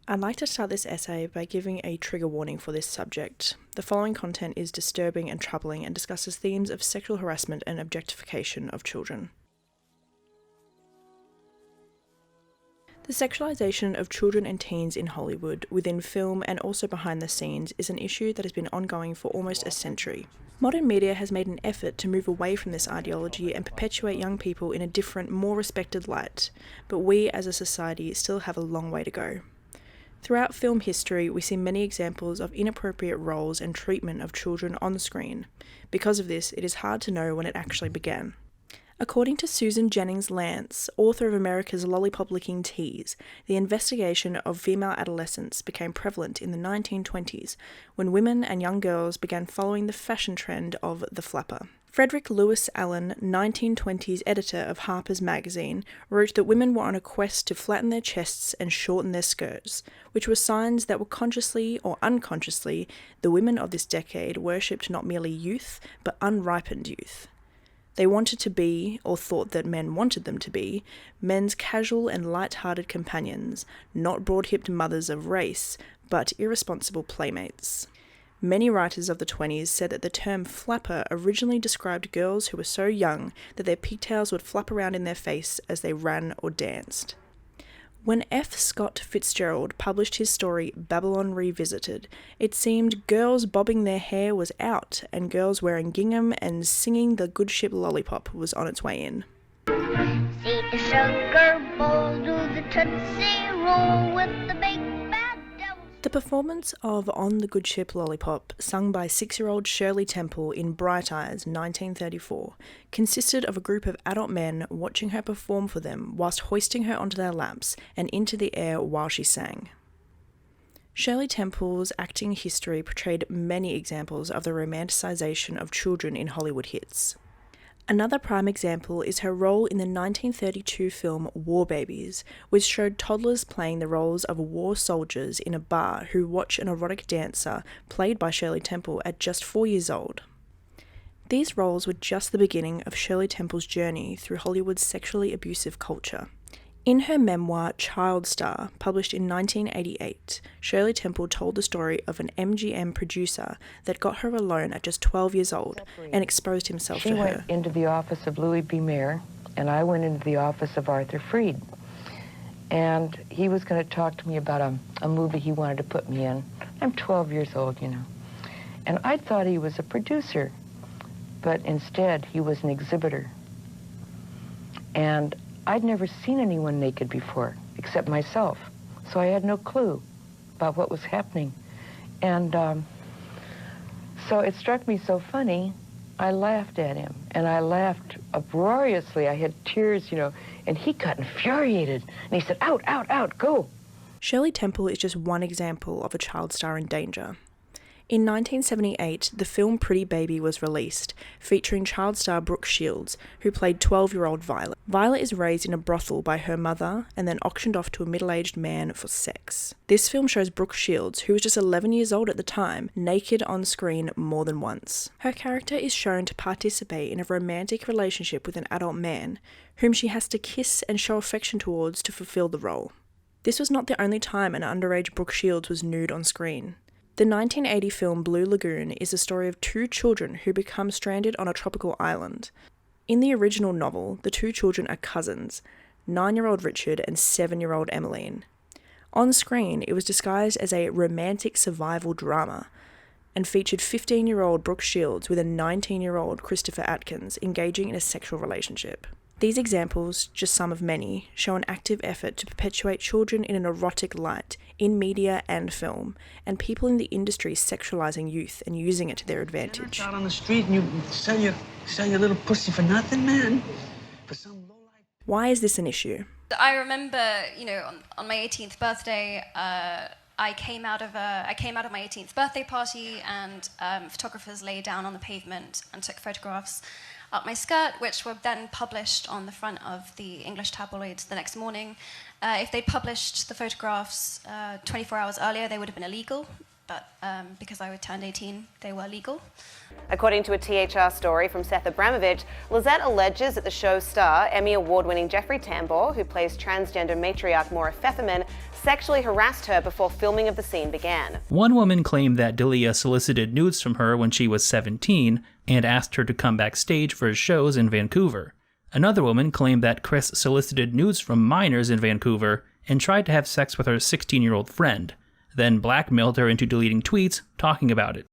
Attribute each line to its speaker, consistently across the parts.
Speaker 1: I'd like to start this essay by giving a trigger warning for this subject. The following content is disturbing and troubling and discusses themes of sexual harassment and objectification of children. The sexualization of children and teens in Hollywood, within film and also behind the scenes, is an issue that has been ongoing for almost a century. Modern media has made an effort to move away from this ideology and perpetuate young people in a different, more respected light, but we as a society still have a long way to go. Throughout film history, we see many examples of inappropriate roles and treatment of children on the screen. Because of this, it is hard to know when it actually began. According to Susan Jennings Lance, author of America's Lollipop-Licking Tease, the investigation of female adolescence became prevalent in the 1920s, when women and young girls began following the fashion trend of the flapper. Frederick Lewis Allen, 1920s editor of Harper's Magazine, wrote that women were on a quest to flatten their chests and shorten their skirts, which were signs that were consciously or unconsciously the women of this decade worshipped not merely youth, but unripened youth. They wanted to be, or thought that men wanted them to be, men's casual and light-hearted companions, not broad-hipped mothers of race, but irresponsible playmates. Many writers of the 20s said that the term flapper originally described girls who were so young that their pigtails would flap around in their face as they ran or danced. When F. Scott Fitzgerald published his story Babylon Revisited, it seemed girls bobbing their hair was out and girls wearing gingham and singing the good ship Lollipop was on its way in.
Speaker 2: See the sugar bowl, do the tootsie roll with the big bad devil.
Speaker 1: The performance of On the Good Ship Lollipop, sung by 6-year-old Shirley Temple in Bright Eyes, 1934, consisted of a group of adult men watching her perform for them whilst hoisting her onto their laps and into the air while she sang. Shirley Temple's acting history portrayed many examples of the romanticization of children in Hollywood hits. Another prime example is her role in the 1932 film War Babies, which showed toddlers playing the roles of war soldiers in a bar who watch an erotic dancer, played by Shirley Temple, at just 4 years old. These roles were just the beginning of Shirley Temple's journey through Hollywood's sexually abusive culture. In her memoir Child Star, published in 1988, Shirley Temple told the story of an MGM producer that got her alone at just 12 years old and exposed himself to her.
Speaker 3: She went into the office of Louis B. Mayer, and I went into the office of Arthur Freed. And he was going to talk to me about a movie he wanted to put me in. I'm 12 years old, you know. And I thought he was a producer, but instead he was an exhibitor. And I'd never seen anyone naked before, except myself, so I had no clue about what was happening. And so it struck me so funny, I laughed at him, and I laughed uproariously. I had tears, you know, and he got infuriated, and he said, "Out, out, out, go."
Speaker 1: Shirley Temple is just one example of a child star in danger. In 1978, the film Pretty Baby was released, featuring child star Brooke Shields, who played 12-year-old Violet. Violet is raised in a brothel by her mother and then auctioned off to a middle-aged man for sex. This film shows Brooke Shields, who was just 11 years old at the time, naked on screen more than once. Her character is shown to participate in a romantic relationship with an adult man, whom she has to kiss and show affection towards to fulfill the role. This was not the only time an underage Brooke Shields was nude on screen. The 1980 film Blue Lagoon is the story of two children who become stranded on a tropical island. In the original novel, the two children are cousins, 9-year-old Richard and 7-year-old Emmeline. On screen, it was disguised as a romantic survival drama and featured 15-year-old Brooke Shields with a 19-year-old Christopher Atkins engaging in a sexual relationship. These examples, just some of many, show an active effort to perpetuate children in an erotic light in media and film, and people in the industry sexualizing youth and using it to their advantage.
Speaker 4: Out on the street and you sell your little pussy for nothing, man. For some lowlife.
Speaker 1: Why is this an issue?
Speaker 5: I remember, on my 18th birthday, I came out of my 18th birthday party, and photographers lay down on the pavement and took photographs up my skirt, which were then published on the front of the English tabloids the next morning. If they'd published the photographs 24 hours earlier, they would have been illegal, but because I turned 18, they were legal.
Speaker 6: According to a THR story from Seth Abramovich, Lizette alleges that the show's star, Emmy Award-winning Jeffrey Tambor, who plays transgender matriarch Maura Pfefferman, sexually harassed her before filming of the scene began.
Speaker 7: One woman claimed that D'Elia solicited nudes from her when she was 17 and asked her to come backstage for his shows in Vancouver. Another woman claimed that Chris solicited nudes from minors in Vancouver and tried to have sex with her 16-year-old friend, then blackmailed her into deleting tweets talking about it.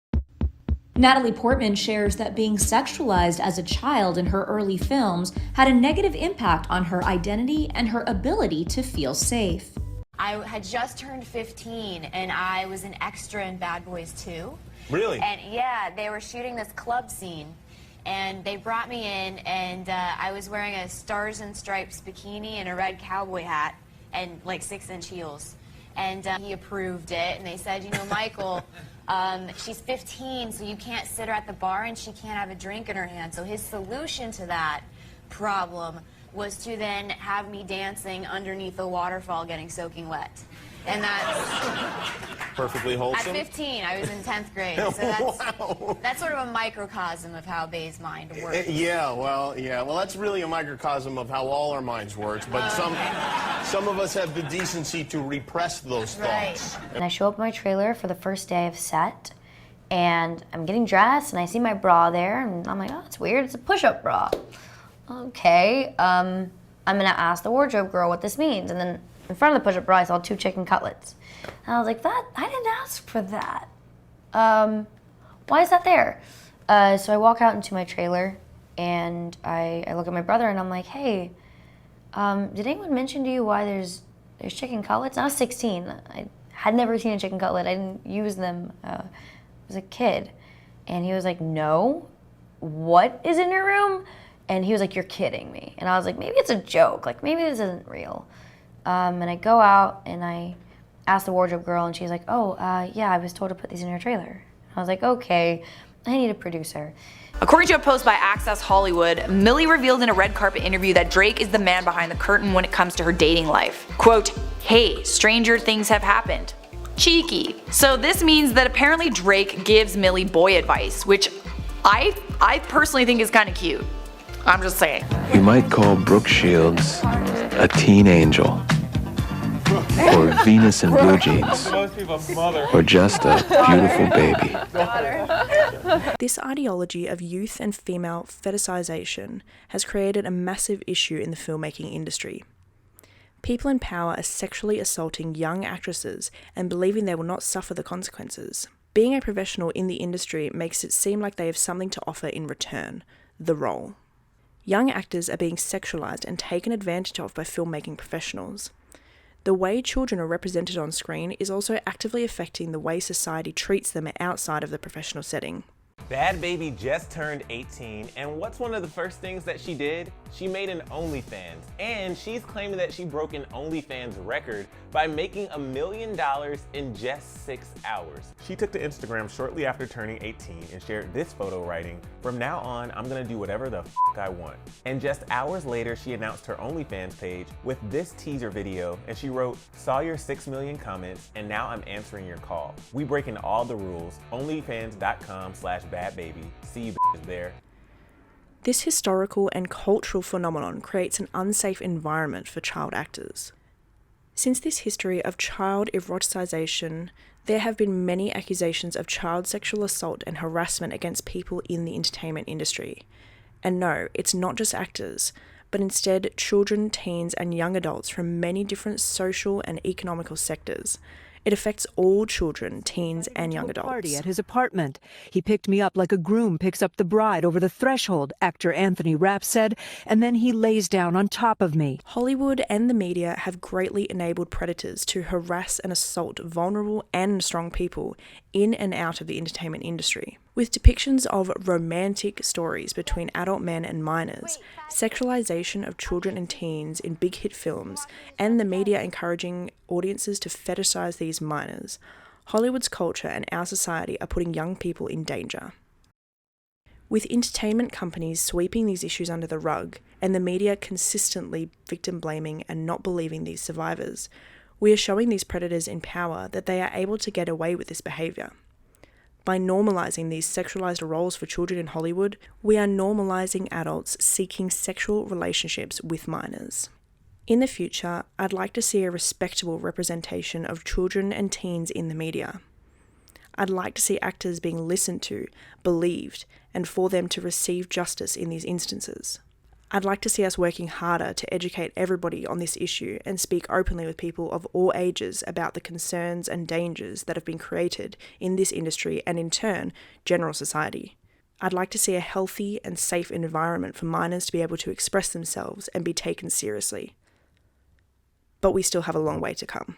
Speaker 8: Natalie Portman shares that being sexualized as a child in her early films had a negative impact on her identity and her ability to feel safe.
Speaker 9: I had just turned 15 and I was an extra in Bad Boys 2.
Speaker 10: Really?
Speaker 9: And yeah, they were shooting this club scene and they brought me in and I was wearing a Stars and Stripes bikini and a red cowboy hat and like 6-inch heels. And he approved it and they said, you know, Michael, she's 15, so you can't sit her at the bar and she can't have a drink in her hand. So his solution to that problem was to then have me dancing underneath a waterfall getting soaking wet. And that's
Speaker 10: perfectly wholesome.
Speaker 9: At 15, I was in 10th grade. So that's sort of a microcosm of how Bay's mind works.
Speaker 10: Well, that's really a microcosm of how all our minds works. But some of us have the decency to repress those thoughts.
Speaker 11: And I show up in my trailer for the first day of set, and I'm getting dressed, and I see my bra there, and I'm like, oh, it's weird. It's a push-up bra. Okay, I'm gonna ask the wardrobe girl what this means, and then in front of the push-up bra, I saw 2 chicken cutlets. And I was like, I didn't ask for that. Why is that there? So I walk out into my trailer and I look at my brother and I'm like, hey, did anyone mention to you why there's chicken cutlets? I was 16. I had never seen a chicken cutlet. I didn't use them. I was a kid. And he was like, no, what is in your room? And he was like, you're kidding me. And I was like, maybe it's a joke. Like, maybe this isn't real. And I go out and I ask the wardrobe girl and she's like, oh, yeah, I was told to put these in your trailer. I was like, okay, I need a producer.
Speaker 12: According to a post by Access Hollywood, Millie revealed in a red carpet interview that Drake is the man behind the curtain when it comes to her dating life. Quote, hey, stranger things have happened. Cheeky. So this means that apparently Drake gives Millie boy advice, which I personally think is kind of cute. I'm just saying.
Speaker 13: You might call Brooke Shields a teen angel, or Venus in blue jeans, or just a beautiful baby.
Speaker 1: This ideology of youth and female fetishization has created a massive issue in the filmmaking industry. People in power are sexually assaulting young actresses and believing they will not suffer the consequences. Being a professional in the industry makes it seem like they have something to offer in return, the role. Young actors are being sexualized and taken advantage of by filmmaking professionals. The way children are represented on screen is also actively affecting the way society treats them outside of the professional setting.
Speaker 14: Bad Baby just turned 18, and what's one of the first things that she did? She made an OnlyFans, and she's claiming that she broke an OnlyFans record by making $1 million in just 6 hours. She took to Instagram shortly after turning 18 and shared this photo writing, "From now on, I'm gonna do whatever the f I want." And just hours later, she announced her OnlyFans page with this teaser video, and she wrote, "Saw your 6 million comments, and now I'm answering your call. We breaking all the rules. OnlyFans.com/badbaby. See you bitches there."
Speaker 1: This historical and cultural phenomenon creates an unsafe environment for child actors. Since this history of child eroticization, there have been many accusations of child sexual assault and harassment against people in the entertainment industry. And no, it's not just actors, but instead children, teens, and young adults from many different social and economical sectors. It affects all children, teens, and young adults.
Speaker 15: Party at his apartment. He picked me up like a groom picks up the bride over the threshold, actor Anthony Rapp said, and then he lays down on top of me.
Speaker 1: Hollywood and the media have greatly enabled predators to harass and assault vulnerable and strong people in and out of the entertainment industry. With depictions of romantic stories between adult men and minors, sexualization of children and teens in big hit films, and the media encouraging audiences to fetishize these minors, Hollywood's culture and our society are putting young people in danger. With entertainment companies sweeping these issues under the rug, and the media consistently victim blaming and not believing these survivors, we are showing these predators in power that they are able to get away with this behaviour. By normalising these sexualised roles for children in Hollywood, we are normalising adults seeking sexual relationships with minors. In the future, I'd like to see a respectable representation of children and teens in the media. I'd like to see actors being listened to, believed, and for them to receive justice in these instances. I'd like to see us working harder to educate everybody on this issue and speak openly with people of all ages about the concerns and dangers that have been created in this industry and in turn, general society. I'd like to see a healthy and safe environment for minors to be able to express themselves and be taken seriously. But we still have a long way to come.